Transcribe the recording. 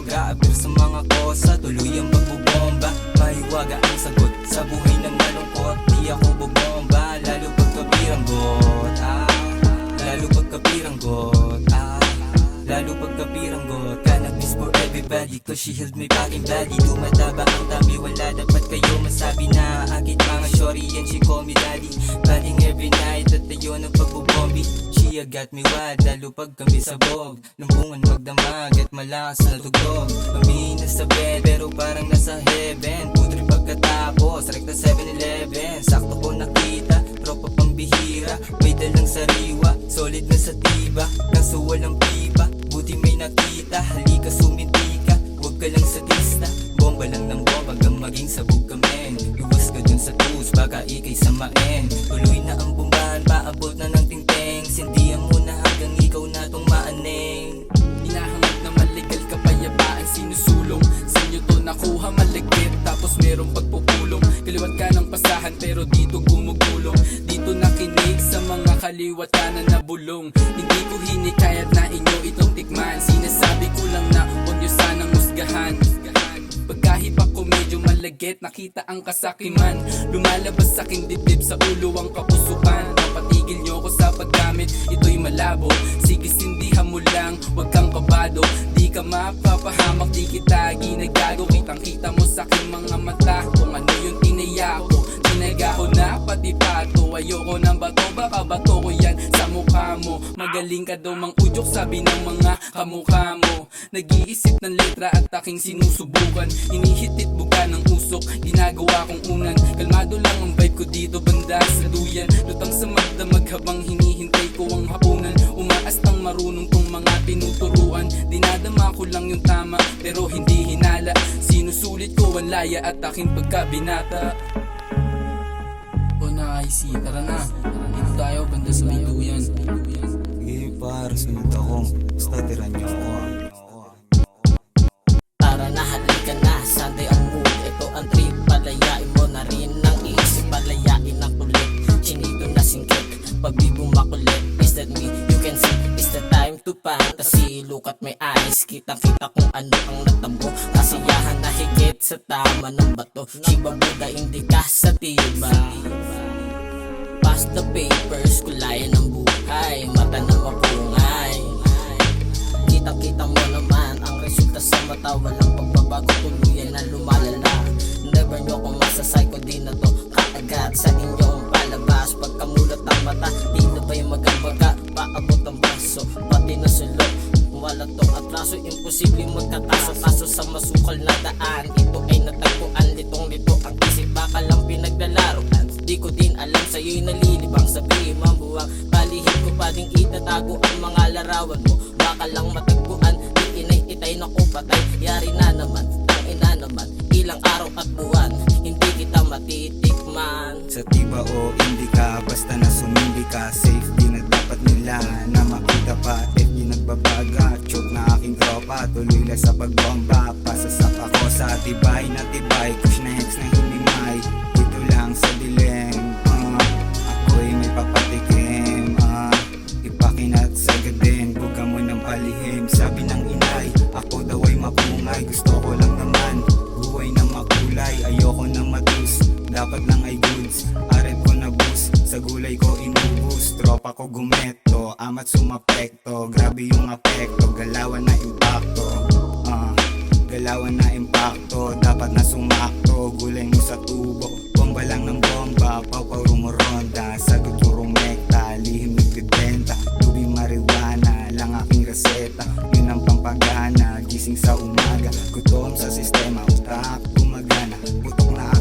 mag-aabir sa mga kosa, tuloy ang pagbubomba. Mahiwaga ang sagot sa buhay na malungkot. Di ako bobomba, lalo pagkapiranggot. Lalo pagkapiranggot. Lalo pagkapiranggot. Cannabis for everybody, cause she healed me back in body. Tumataba ang dami, wala dapat kayo masabi na akit mga shorty and she call me daddy. Batting every night at tayo ng pagbubombi. She got me wild, lalo pag kami sabog. Lumbungan magdamag at malakas na tugtog. Pamina sa bed, pero parang nasa heaven. Putri pagkatapos, rekta 7-Eleven. Sakto ko nakita, tropa pang bihira. May dalang sariwa, solid na sa tiba. Kaso walang pipa, buti may nakita. Halika suminti ka, huwag ka lang sadista. Bomba lang ng bomba, hanggang maging sabog ka men. Iwas ka dun sa tools, baka ikay samain. Tuloy na ang bombahan, paabot na ng tingteng. Sindihan mo na hanggang ikaw na tong maaneng. Hinahangad na maligal kapayapaan, sinusulong. Sa inyo to nakuha malagkit, tapos merong pagpupulong. Kaliwat ka ng pasahan, pero dito gumugulong. Dito nakinig sa mga kaliwat ka na nabulong. Hindi ko hinikayat na inyo itong tikman. Sinasabi ko lang na huwag nyo sanang musgahan. Pagkahipa ko medyo malagit, nakita ang kasakiman. Lumalabas sa aking dibdib, sa ulo ang kapusukan. Papatigil nyo ko sa paggamit, ito'y malabo. Sige sindihan mo lang, huwag kang kabado. Di ka mapapahamak, di kita ginagago. Kitang kita mo sa aking mga mata, kung ano yung tinaya ko. Tinaga ko na pati pato, ayoko ng bato, baka bato ko yan sa mukha mo. Magaling ka daw mang udyok, sabi ng mga kamukha mo. Nag-iisip ng letra at aking sinusubukan. Hinihitit buka ng usok, ginagawa kong unan. Kalmado lang ang vibe ko dito, banda sa duyan. Lutang sa magdamag habang hinihintay ko ang hapunan. Umaas ng marunong tong mga tinuturuan. Dinadama ko lang yung tama, pero hindi hinala. Sinusulit ko ang laya at aking pagkabinata. O na IC, tara na. Dito tayo, banda sa may duyan. Sige par, sunod ako. Basta tiran niyo ako. Tara na, halika na, Sunday ang mood. Ito ang trip, palayain mo na rin ang isip. Palayain ang kulit, chinito na singkit. Pagbibo makulit, is that me? You can see, it's the time to fantasy. Look at my eyes, kitang-kita kung ano ang natambo. Kasiyahan na higit sa tama ng bato. Shiba Buddha, hindi ka sa tiba. Pass the papers, kulayan ng buhay. Mata na mapungay. Kitang-kita mo naman ang resulta sa mata. Walang pagbabago, tuluyan na lumalala. Never nyo kung masasay ko, di na to kaagad sa inyong palabas. Pagkamulat ang mata, di na ba'y magambaga. Paabot ang braso, pati na sulot. Wala tong atraso, imposible magkataso. Kaso sa masukal na daan, ito ay natagpuan. Litong-lito ang isip, baka lang pinagdalaruan. Di ko din alam, sa'yo'y nalilibang. Sabihin mambuwang, palihim ko pa ding itatago ang mga larawan mo. Baka lang matagpuan, di inay itay na ko patay. Yari na naman, tangina naman, ilang araw at buwan, hindi kita matitikman. Sa tiba o hindi ka, basta na sumindi ka. Safety na dapat nila na makita pa. If di nagbabaga, choke na aking tropa. Tuloy lang sa pagbomba, pasasak ako sa tibay na tibay. Kush na hex na hinimay, dito lang sa dilim. Ako'y may papatikim, ipakinat sa gadin. Buga mo ng palihim, sabi ng inay, ako daw ay mapungay. Gusto ko lang naman, buhay na makulay. Ayoko na matus, dapat lang ay goods. Aret ko na boost, sa gulay ko inubus. Tropa ko gumeto, amat sumapekto. Grabe yung apekto, galawan na impacto. Galawan na impacto, dapat na sumakto. Gulay mo sa tubo, bomba lang ng bomba. Pau-pau rumoronda, sagot ko rumekta. Lihim nagbibenta, tubig marijuana lang aking reseta. Yun ang pampagana, gising sa umaga. Gutom sa sistema, utak gumagana. Putok na